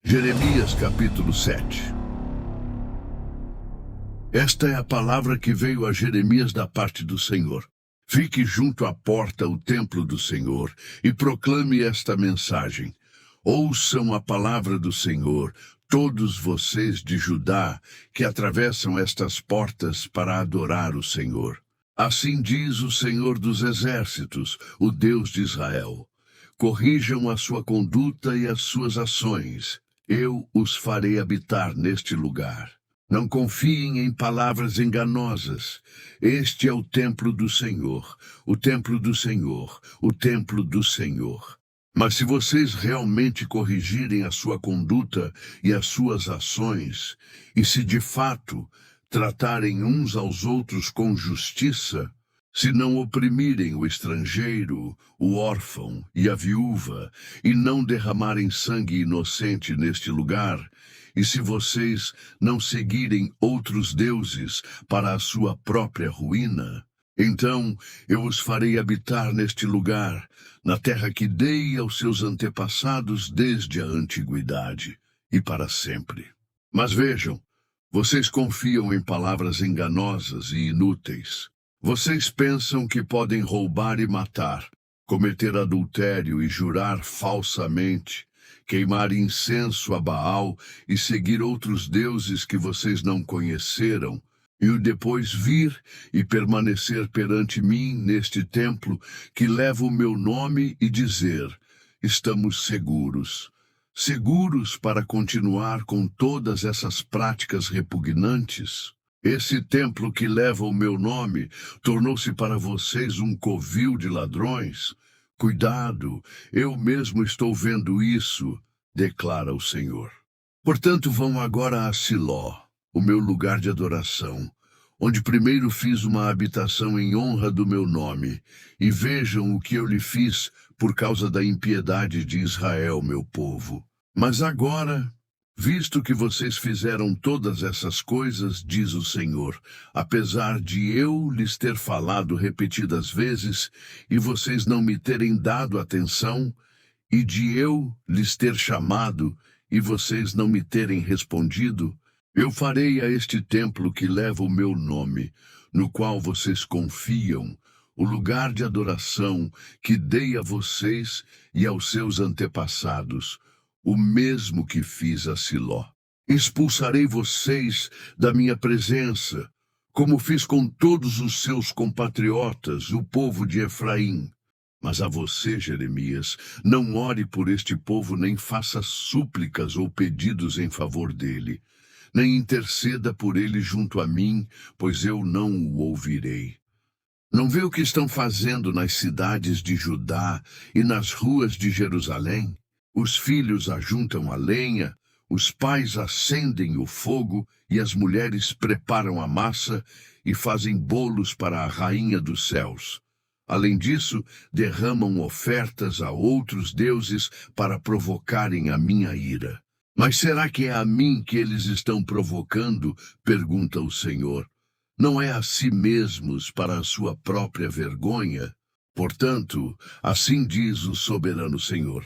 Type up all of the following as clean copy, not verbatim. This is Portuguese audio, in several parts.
Jeremias capítulo 7. Esta é a palavra que veio a Jeremias da parte do Senhor. Fique junto à porta, o templo do Senhor, e proclame esta mensagem. Ouçam a palavra do Senhor, todos vocês de Judá, que atravessam estas portas para adorar o Senhor. Assim diz o Senhor dos Exércitos, o Deus de Israel. Corrijam a sua conduta e as suas ações. Eu os farei habitar neste lugar. Não confiem em palavras enganosas. Este é o templo do Senhor, o templo do Senhor, o templo do Senhor. Mas se vocês realmente corrigirem a sua conduta e as suas ações, e se de fato tratarem uns aos outros com justiça, se não oprimirem o estrangeiro, o órfão e a viúva, e não derramarem sangue inocente neste lugar, e se vocês não seguirem outros deuses para a sua própria ruína, então eu os farei habitar neste lugar, na terra que dei aos seus antepassados desde a antiguidade, e para sempre. Mas vejam, vocês confiam em palavras enganosas e inúteis. Vocês pensam que podem roubar e matar, cometer adultério e jurar falsamente, queimar incenso a Baal e seguir outros deuses que vocês não conheceram, e depois vir e permanecer perante mim neste templo que leva o meu nome e dizer: estamos seguros. Seguros para continuar com todas essas práticas repugnantes? Esse templo que leva o meu nome tornou-se para vocês um covil de ladrões. Cuidado, eu mesmo estou vendo isso, declara o Senhor. Portanto, vão agora a Siló, o meu lugar de adoração, onde primeiro fiz uma habitação em honra do meu nome, e vejam o que eu lhe fiz por causa da impiedade de Israel, meu povo. Mas agora, visto que vocês fizeram todas essas coisas, diz o Senhor, apesar de eu lhes ter falado repetidas vezes, e vocês não me terem dado atenção, e de eu lhes ter chamado, e vocês não me terem respondido, eu farei a este templo que leva o meu nome, no qual vocês confiam, o lugar de adoração que dei a vocês e aos seus antepassados, o mesmo que fiz a Siló. Expulsarei vocês da minha presença, como fiz com todos os seus compatriotas, o povo de Efraim. Mas a você, Jeremias, não ore por este povo, nem faça súplicas ou pedidos em favor dele, nem interceda por ele junto a mim, pois eu não o ouvirei. Não vê o que estão fazendo nas cidades de Judá e nas ruas de Jerusalém? Os filhos ajuntam a lenha, os pais acendem o fogo e as mulheres preparam a massa e fazem bolos para a rainha dos céus. Além disso, derramam ofertas a outros deuses para provocarem a minha ira. Mas será que é a mim que eles estão provocando? Pergunta o Senhor. Não é a si mesmos para a sua própria vergonha? Portanto, assim diz o soberano Senhor: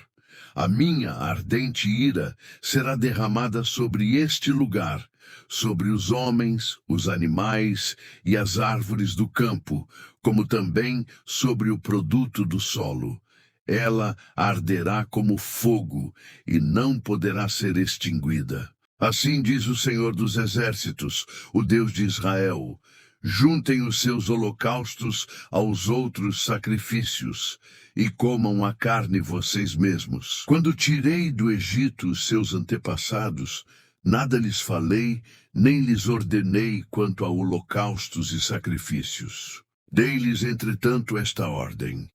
a minha ardente ira será derramada sobre este lugar, sobre os homens, os animais e as árvores do campo, como também sobre o produto do solo. Ela arderá como fogo e não poderá ser extinguida. Assim diz o Senhor dos Exércitos, o Deus de Israel: juntem os seus holocaustos aos outros sacrifícios, e comam a carne vocês mesmos. Quando tirei do Egito os seus antepassados, nada lhes falei, nem lhes ordenei quanto a holocaustos e sacrifícios. Dei-lhes, entretanto, esta ordem: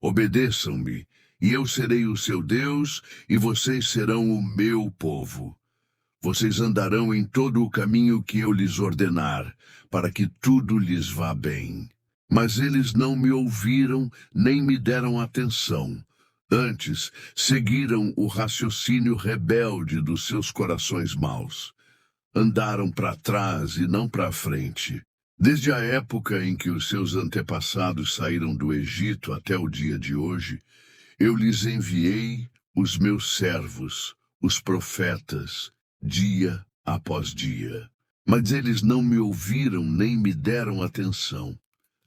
obedeçam-me, e eu serei o seu Deus, e vocês serão o meu povo. Vocês andarão em todo o caminho que eu lhes ordenar, para que tudo lhes vá bem. Mas eles não me ouviram, nem me deram atenção. Antes, seguiram o raciocínio rebelde dos seus corações maus. Andaram para trás e não para frente. Desde a época em que os seus antepassados saíram do Egito até o dia de hoje, eu lhes enviei os meus servos, os profetas, dia após dia. Mas eles não me ouviram nem me deram atenção.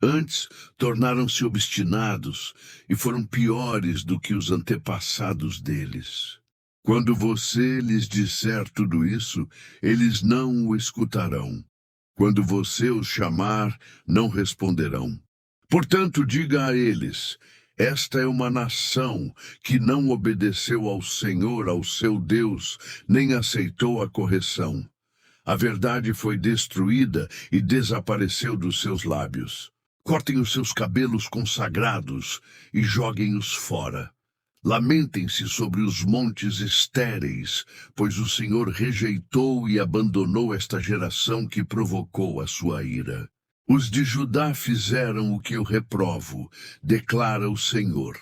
Antes, tornaram-se obstinados e foram piores do que os antepassados deles. Quando você lhes disser tudo isso, eles não o escutarão. Quando você os chamar, não responderão. Portanto, diga a eles: esta é uma nação que não obedeceu ao Senhor, ao seu Deus, nem aceitou a correção. A verdade foi destruída e desapareceu dos seus lábios. Cortem os seus cabelos consagrados e joguem-os fora. Lamentem-se sobre os montes estéreis, pois o Senhor rejeitou e abandonou esta geração que provocou a sua ira. Os de Judá fizeram o que eu reprovo, declara o Senhor.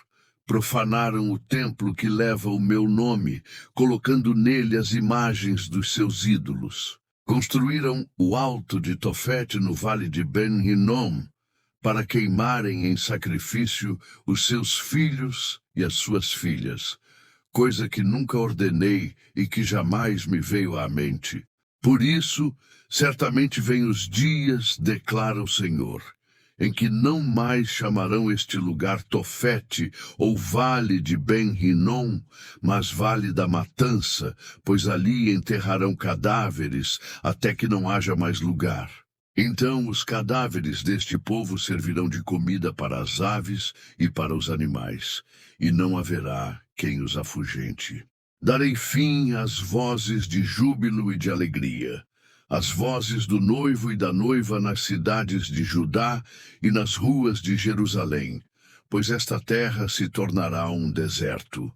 Profanaram o templo que leva o meu nome, colocando nele as imagens dos seus ídolos. Construíram o alto de Tofete no vale de Ben-Hinnom, para queimarem em sacrifício os seus filhos e as suas filhas, coisa que nunca ordenei e que jamais me veio à mente. Por isso, certamente vêm os dias, declara o Senhor, em que não mais chamarão este lugar Tofete ou Vale de Ben-Hinnom, mas Vale da Matança, pois ali enterrarão cadáveres até que não haja mais lugar. Então os cadáveres deste povo servirão de comida para as aves e para os animais, e não haverá quem os afugente. Darei fim às vozes de júbilo e de alegria, às vozes do noivo e da noiva nas cidades de Judá e nas ruas de Jerusalém, pois esta terra se tornará um deserto.